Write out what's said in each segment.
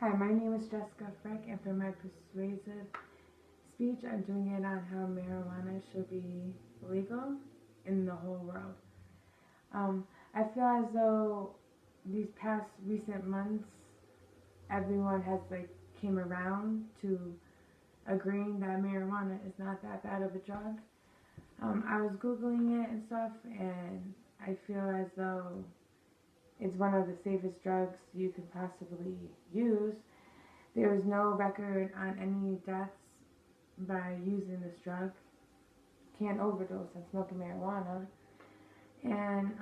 Hi, my name is Jessica Frick, and for my persuasive speech, I'm doing it on how marijuana should be legal in the whole world. I feel as though these past recent months, everyone has came around to agreeing that marijuana is not that bad of a drug. I was googling it and stuff, and I feel as though it's one of the safest drugs you could possibly use. There was no record on any deaths by using this drug. Can't overdose on smoking marijuana. And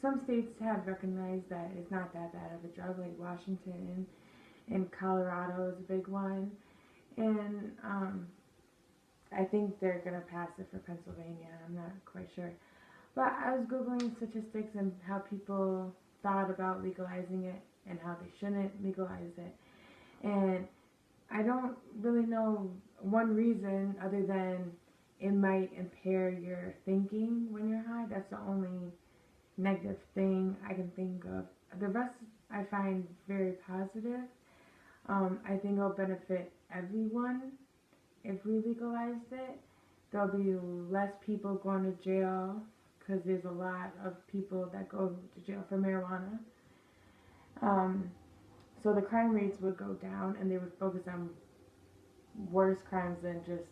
some states have recognized that it's not that bad of a drug, like Washington and Colorado is a big one. And I think they're going to pass it for Pennsylvania. I'm not quite sure. But I was Googling statistics and how people thought about legalizing it and how they shouldn't legalize it. And I don't really know one reason other than it might impair your thinking when you're high. That's the only negative thing I can think of. The rest I find very positive. I think it'll benefit everyone if we legalized it. There'll be less people going to jail because there's a lot of people that go to jail for marijuana. So the crime rates would go down and they would focus on worse crimes than just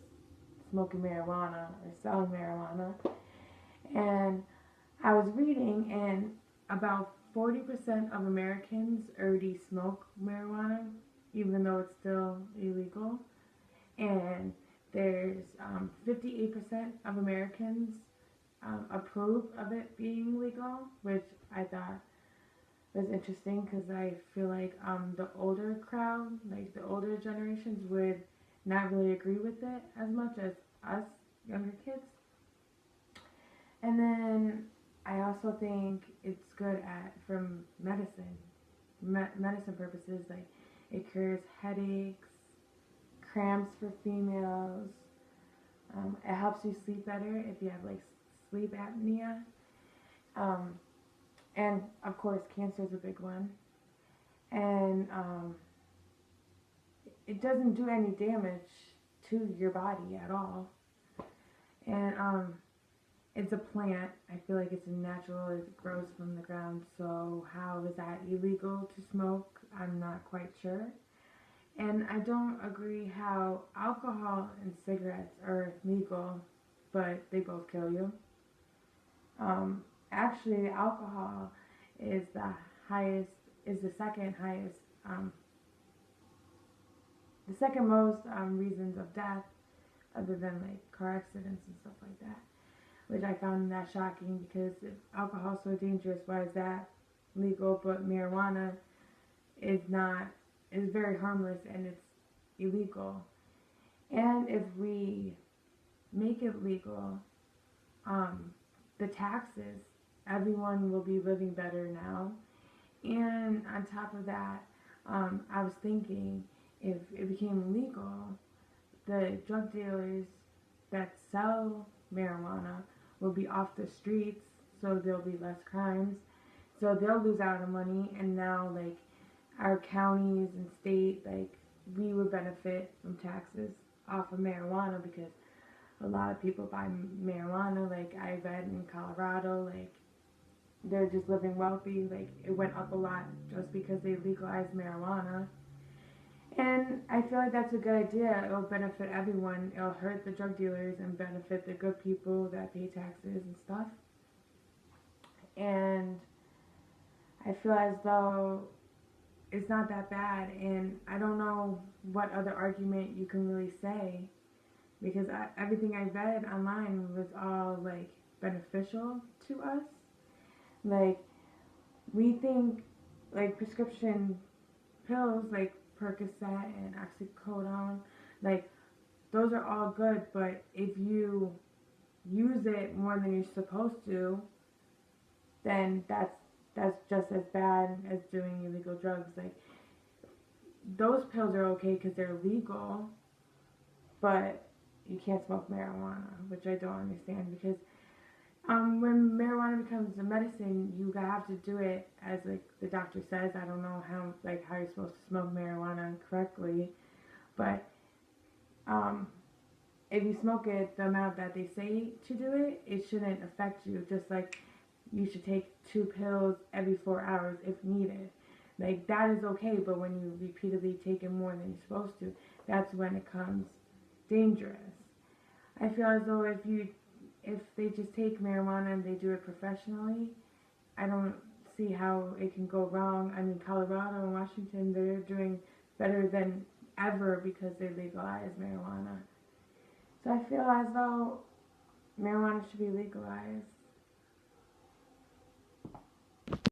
smoking marijuana or selling marijuana. And I was reading, and about 40% of Americans already smoke marijuana, even though it's still illegal. And there's 58% of Americans approve of it being legal, which I thought was interesting because I feel like the older crowd, like the older generations, would not really agree with it as much as us younger kids. And then I also think it's good from medicine purposes. Like it cures headaches, cramps for females. It helps you sleep better if you have sleep apnea. And of course, cancer is a big one. And it doesn't do any damage to your body at all. And it's a plant. I feel like it's natural. It grows from the ground. So how is that illegal to smoke? I'm not quite sure. And I don't agree how alcohol and cigarettes are legal, but they both kill you. Actually, alcohol is the second highest, the second most reasons of death, other than car accidents and stuff like that. Which I found that shocking because if alcohol is so dangerous, why is that legal? But marijuana is not, is very harmless and it's illegal. And if we make it legal, the taxes, everyone will be living better now. And on top of that, I was thinking if it became legal, the drug dealers that sell marijuana will be off the streets, so there'll be less crimes. So they'll lose out on money, and now our counties and state, we would benefit from taxes off of marijuana because a lot of people buy marijuana. I read in Colorado, they're just living wealthy. It went up a lot just because they legalized marijuana. And I feel like that's a good idea. It'll benefit everyone. It'll hurt the drug dealers and benefit the good people that pay taxes and stuff. And I feel as though it's not that bad. And I don't know what other argument you can really say because everything I read online was all beneficial to us. We think prescription pills Percocet and oxycodone, those are all good, but if you use it more than you're supposed to, then that's just as bad as doing illegal drugs. Those pills are okay because they're legal, but you can't smoke marijuana, which I don't understand because When marijuana becomes a medicine, you have to do it as like the doctor says. I don't know how you're supposed to smoke marijuana correctly, but um, if you smoke it the amount that they say to do it, it shouldn't affect you. Just like you should take 2 pills every 4 hours if needed. Like that is okay, but when you repeatedly take it more than you're supposed to, that's when it becomes dangerous. I feel as though if they just take marijuana and they do it professionally, I don't see how it can go wrong. I mean, Colorado and Washington, they're doing better than ever because they legalized marijuana. So I feel as though marijuana should be legalized.